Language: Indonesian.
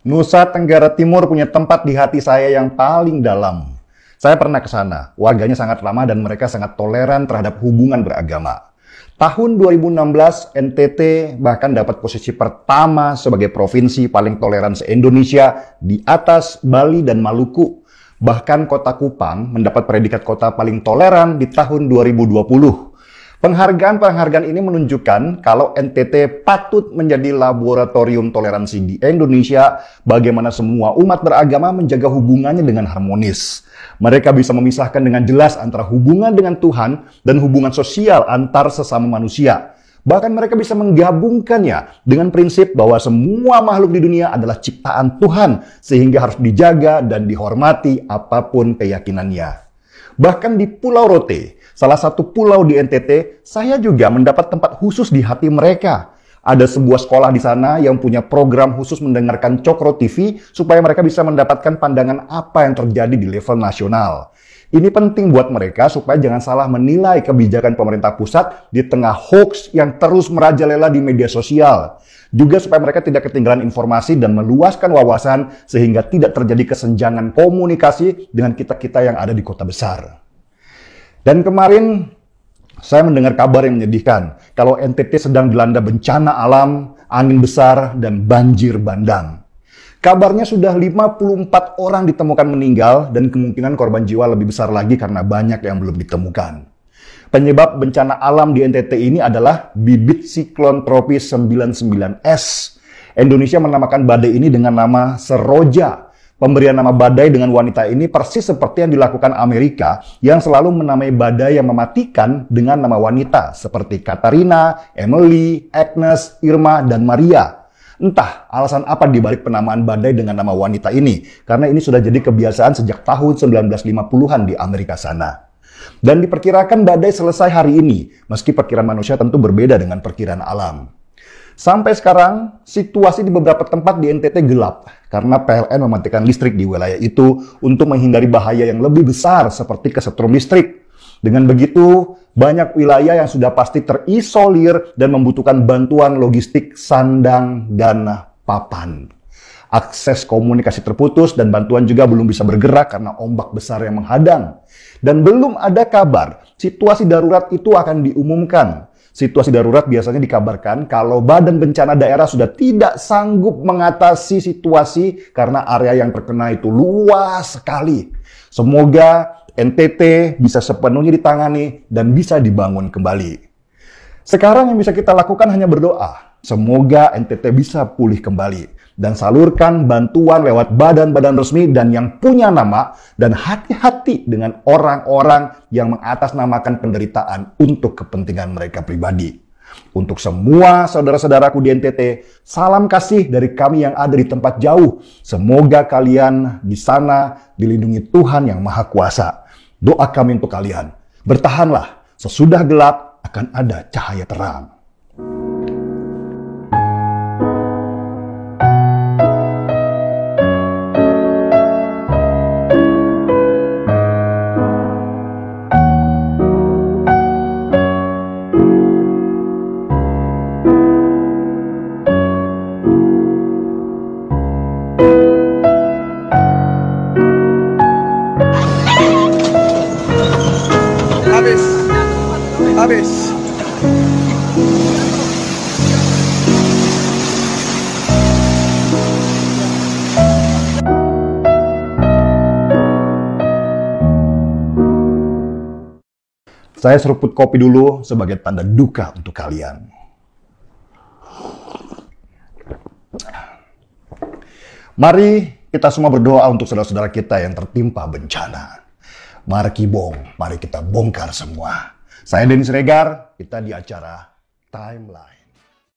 Nusa Tenggara Timur punya tempat di hati saya yang paling dalam. Saya pernah ke sana, warganya sangat ramah dan mereka sangat toleran terhadap hubungan beragama. Tahun 2016, NTT bahkan dapat posisi pertama sebagai provinsi paling toleran se-Indonesia di atas Bali dan Maluku. Bahkan kota Kupang mendapat predikat kota paling toleran di tahun 2020. Penghargaan-penghargaan ini menunjukkan kalau NTT patut menjadi laboratorium toleransi di Indonesia, bagaimana semua umat beragama menjaga hubungannya dengan harmonis. Mereka bisa memisahkan dengan jelas antara hubungan dengan Tuhan dan hubungan sosial antar sesama manusia. Bahkan mereka bisa menggabungkannya dengan prinsip bahwa semua makhluk di dunia adalah ciptaan Tuhan, sehingga harus dijaga dan dihormati apapun keyakinannya. Bahkan di Pulau Rote, salah satu pulau di NTT, saya juga mendapat tempat khusus di hati mereka. Ada sebuah sekolah di sana yang punya program khusus mendengarkan Cokro TV supaya mereka bisa mendapatkan pandangan apa yang terjadi di level nasional. Ini penting buat mereka supaya jangan salah menilai kebijakan pemerintah pusat di tengah hoax yang terus merajalela di media sosial. Juga supaya mereka tidak ketinggalan informasi dan meluaskan wawasan sehingga tidak terjadi kesenjangan komunikasi dengan kita-kita yang ada di kota besar. Dan kemarin saya mendengar kabar yang menyedihkan kalau NTT sedang dilanda bencana alam, angin besar, dan banjir bandang. Kabarnya sudah 54 orang ditemukan meninggal dan kemungkinan korban jiwa lebih besar lagi karena banyak yang belum ditemukan. Penyebab bencana alam di NTT ini adalah bibit siklon tropis 99S. Indonesia menamakan badai ini dengan nama Seroja. Pemberian nama badai dengan wanita ini persis seperti yang dilakukan Amerika yang selalu menamai badai yang mematikan dengan nama wanita seperti Katarina, Emily, Agnes, Irma, dan Maria. Entah alasan apa dibalik penamaan badai dengan nama wanita ini, karena ini sudah jadi kebiasaan sejak tahun 1950-an di Amerika sana. Dan diperkirakan badai selesai hari ini, meski perkiraan manusia tentu berbeda dengan perkiraan alam. Sampai sekarang, situasi di beberapa tempat di NTT gelap karena PLN mematikan listrik di wilayah itu untuk menghindari bahaya yang lebih besar seperti kesetrum listrik. Dengan begitu, banyak wilayah yang sudah pasti terisolir dan membutuhkan bantuan logistik sandang dan papan. Akses komunikasi terputus dan bantuan juga belum bisa bergerak karena ombak besar yang menghadang. Dan belum ada kabar situasi darurat itu akan diumumkan. Situasi darurat biasanya dikabarkan kalau Badan Bencana Daerah sudah tidak sanggup mengatasi situasi karena area yang terkena itu luas sekali. Semoga NTT bisa sepenuhnya ditangani dan bisa dibangun kembali. Sekarang yang bisa kita lakukan hanya berdoa. Semoga NTT bisa pulih kembali. Dan salurkan bantuan lewat badan-badan resmi dan yang punya nama. Dan hati-hati dengan orang-orang yang mengatasnamakan penderitaan untuk kepentingan mereka pribadi. Untuk semua saudara-saudaraku di NTT, salam kasih dari kami yang ada di tempat jauh. Semoga kalian di sana dilindungi Tuhan yang Maha Kuasa. Doa kami untuk kalian. Bertahanlah, sesudah gelap akan ada cahaya terang. Habis. Saya seruput kopi dulu sebagai tanda duka untuk kalian. Mari kita semua berdoa untuk saudara-saudara kita yang tertimpa bencana. Mari kita bongkar semua. Saya Denny Siregar, kita di acara Timeline.